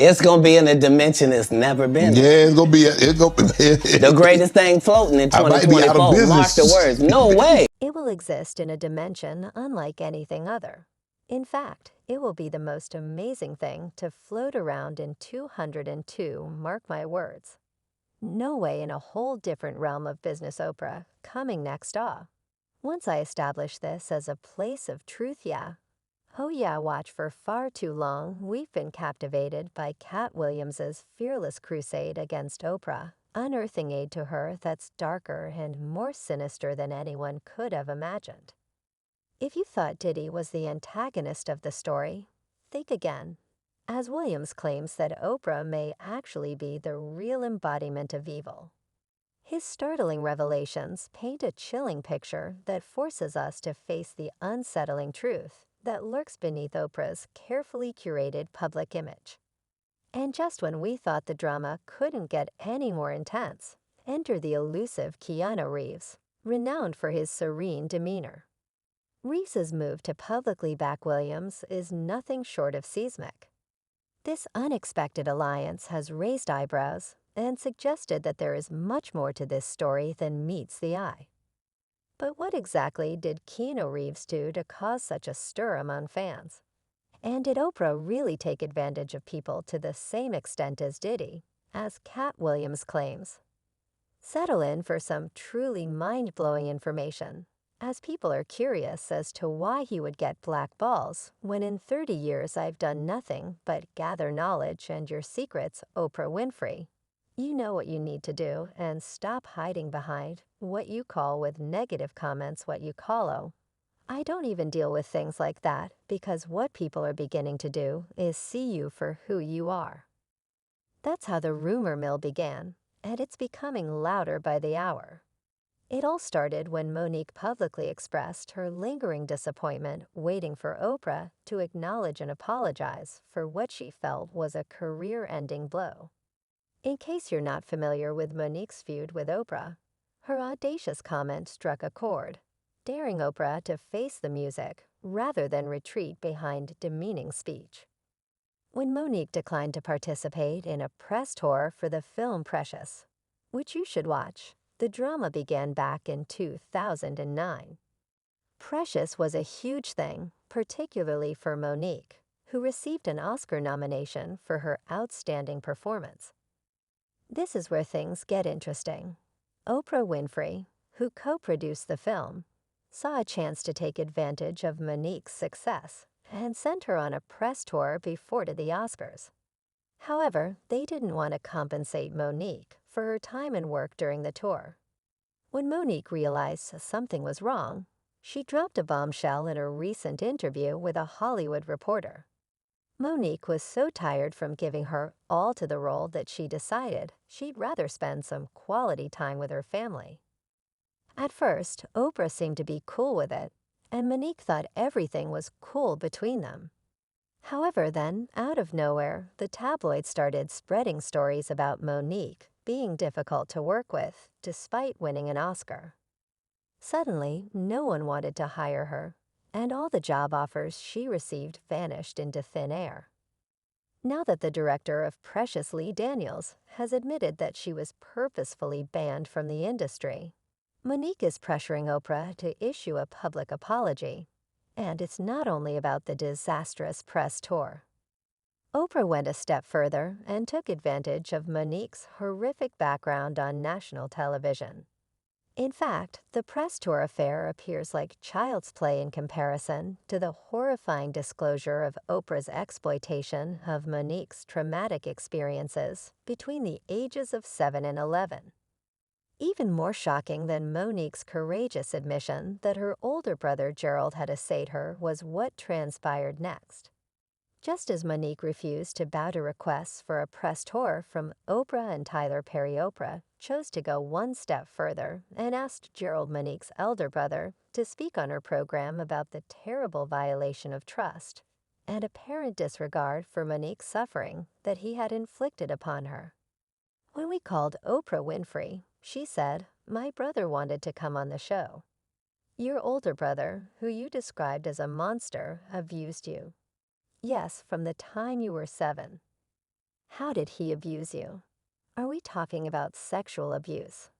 It's gonna be in a dimension it's never been Yeah, in. it's gonna be. The greatest thing floating in I might be out of 2024. Mark the business. words. No way. It will exist in a dimension unlike anything other. In fact, it will be the most amazing thing to float around in 202, mark my words. No way in a whole different realm of business Oprah, coming next Once I establish this as a place of truth, yeah. Oh yeah, watch. For far too long, we've been captivated by Katt Williams's fearless crusade against Oprah, unearthing aid to her that's darker and more sinister than anyone could have imagined. If you thought Diddy was the antagonist of the story, think again, as Williams claims that Oprah may actually be the real embodiment of evil. His startling revelations paint a chilling picture that forces us to face the unsettling truth that lurks beneath Oprah's carefully curated public image. And just when we thought the drama couldn't get any more intense, enter the elusive Keanu Reeves, renowned for his serene demeanor. Reeves's move to publicly back Williams is nothing short of seismic. This unexpected alliance has raised eyebrows and suggested that there is much more to this story than meets the eye. But what exactly did Keanu Reeves do to cause such a stir among fans? And did Oprah really take advantage of people to the same extent as Diddy, as Katt Williams claims? Settle in for some truly mind-blowing information, as people are curious as to why he would get black balls when in 30 years I've done nothing but gather knowledge and your secrets, Oprah Winfrey. You know what you need to do and stop hiding behind what you call with negative comments what you call. I don't even deal with things like that because what people are beginning to do is see you for who you are. That's how the rumor mill began, and it's becoming louder by the hour. It all started when Monique publicly expressed her lingering disappointment waiting for Oprah to acknowledge and apologize for what she felt was a career-ending blow. In case you're not familiar with Monique's feud with Oprah, her audacious comment struck a chord, daring Oprah to face the music rather than retreat behind demeaning speech. When Monique declined to participate in a press tour for the film Precious, which you should watch, the drama began back in 2009. Precious was a huge thing, particularly for Monique, who received an Oscar nomination for her outstanding performance. This is where things get interesting. Oprah Winfrey, who co-produced the film, saw a chance to take advantage of Monique's success and sent her on a press tour before the Oscars. However, they didn't want to compensate Monique for her time and work during the tour. When Monique realized something was wrong, she dropped a bombshell in a recent interview with a Hollywood reporter. Monique was so tired from giving her all to the role that she decided she'd rather spend some quality time with her family. At first, Oprah seemed to be cool with it, and Monique thought everything was cool between them. However, then, out of nowhere, the tabloids started spreading stories about Monique being difficult to work with, despite winning an Oscar. Suddenly, no one wanted to hire her, and all the job offers she received vanished into thin air. Now that the director of Precious, Lee Daniels, has admitted that she was purposefully banned from the industry, Monique is pressuring Oprah to issue a public apology. And it's not only about the disastrous press tour. Oprah went a step further and took advantage of Monique's horrific background on national television. In fact, the press tour affair appears like child's play in comparison to the horrifying disclosure of Oprah's exploitation of Monique's traumatic experiences between the ages of 7 and 11. Even more shocking than Monique's courageous admission that her older brother Gerald had essayed her was what transpired next. Just as Monique refused to bow to requests for a press tour from Oprah, and Tyler Perry Oprah chose to go one step further and asked Gerald, Monique's elder brother, to speak on her program about the terrible violation of trust and apparent disregard for Monique's suffering that he had inflicted upon her. When we called Oprah Winfrey, she said, "My brother wanted to come on the show. Your older brother, who you described as a monster, abused you. Yes, from the time you were 7. How did he abuse you? Are we talking about sexual abuse?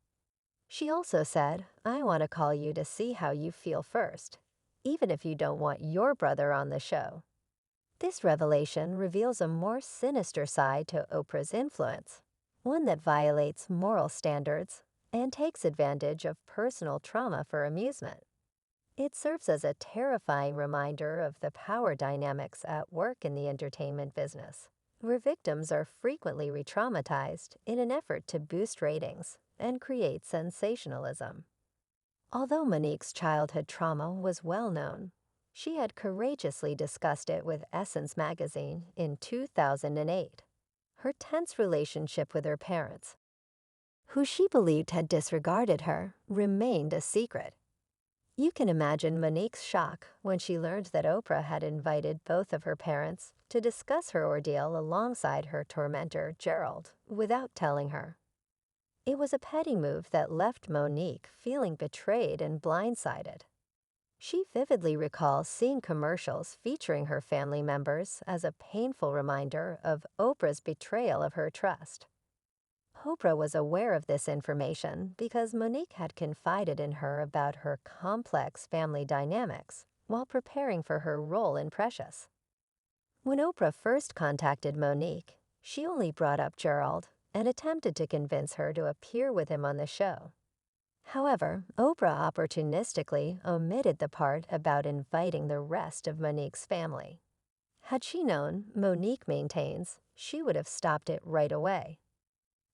She also said, I want to call you to see how you feel first, even if you don't want your brother on the show. This revelation reveals a more sinister side to Oprah's influence, one that violates moral standards and takes advantage of personal trauma for amusement. It serves as a terrifying reminder of the power dynamics at work in the entertainment business, where victims are frequently re-traumatized in an effort to boost ratings and create sensationalism. Although Monique's childhood trauma was well known, she had courageously discussed it with Essence magazine in 2008. Her tense relationship with her parents, who she believed had disregarded her, remained a secret. You can imagine Monique's shock when she learned that Oprah had invited both of her parents to discuss her ordeal alongside her tormentor, Gerald, without telling her. It was a petty move that left Monique feeling betrayed and blindsided. She vividly recalls seeing commercials featuring her family members as a painful reminder of Oprah's betrayal of her trust. Oprah was aware of this information because Monique had confided in her about her complex family dynamics while preparing for her role in Precious. When Oprah first contacted Monique, she only brought up Gerald and attempted to convince her to appear with him on the show. However, Oprah opportunistically omitted the part about inviting the rest of Monique's family. Had she known, Monique maintains, she would have stopped it right away.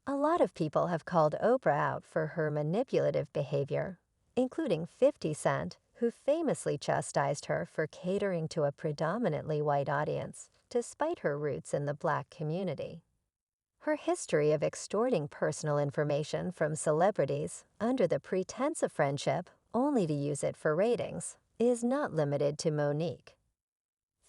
A lot of people have called Oprah out for her manipulative behavior, including 50 Cent, who famously chastised her for catering to a predominantly white audience, despite her roots in the Black community. Her history of extorting personal information from celebrities under the pretense of friendship, only to use it for ratings, is not limited to Monique.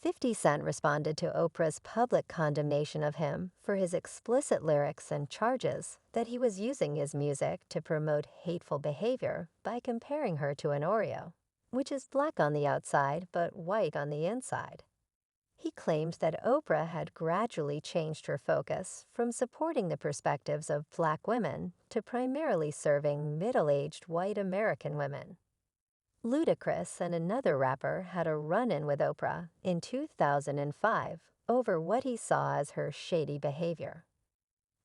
50 Cent responded to Oprah's public condemnation of him for his explicit lyrics and charges that he was using his music to promote hateful behavior by comparing her to an Oreo, which is black on the outside but white on the inside. He claimed that Oprah had gradually changed her focus from supporting the perspectives of Black women to primarily serving middle-aged white American women. Ludacris and another rapper had a run-in with Oprah in 2005 over what he saw as her shady behavior.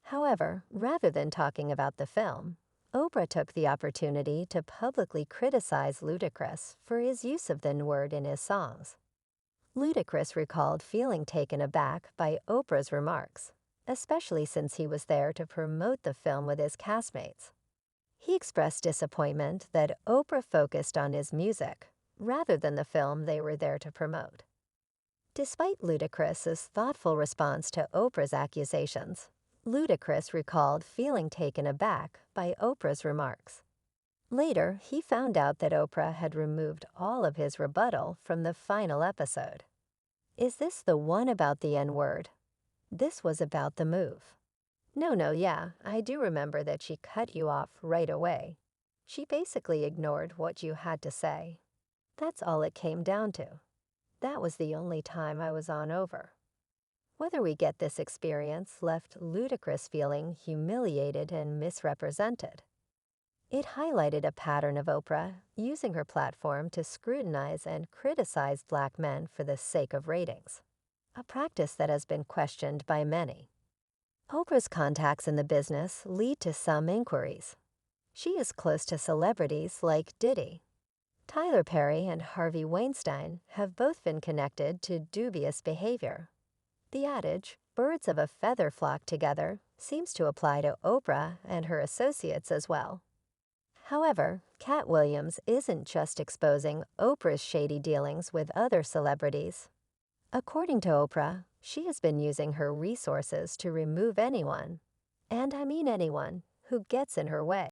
However, rather than talking about the film, Oprah took the opportunity to publicly criticize Ludacris for his use of the N-word in his songs. Ludacris recalled feeling taken aback by Oprah's remarks, especially since he was there to promote the film with his castmates. He expressed disappointment that Oprah focused on his music rather than the film they were there to promote. Despite Ludacris's thoughtful response to Oprah's accusations, Ludacris recalled feeling taken aback by Oprah's remarks. Later, he found out that Oprah had removed all of his rebuttal from the final episode. Is this the one about the N-word? This was about the move. No, yeah, I do remember that she cut you off right away. She basically ignored what you had to say. That's all it came down to. That was the only time I was on over. Whether we get this experience left Ludacris feeling humiliated and misrepresented. It highlighted a pattern of Oprah using her platform to scrutinize and criticize Black men for the sake of ratings, a practice that has been questioned by many. Oprah's contacts in the business lead to some inquiries. She is close to celebrities like Diddy. Tyler Perry and Harvey Weinstein have both been connected to dubious behavior. The adage, birds of a feather flock together, seems to apply to Oprah and her associates as well. However, Katt Williams isn't just exposing Oprah's shady dealings with other celebrities. According to Oprah, she has been using her resources to remove anyone, and I mean anyone, who gets in her way.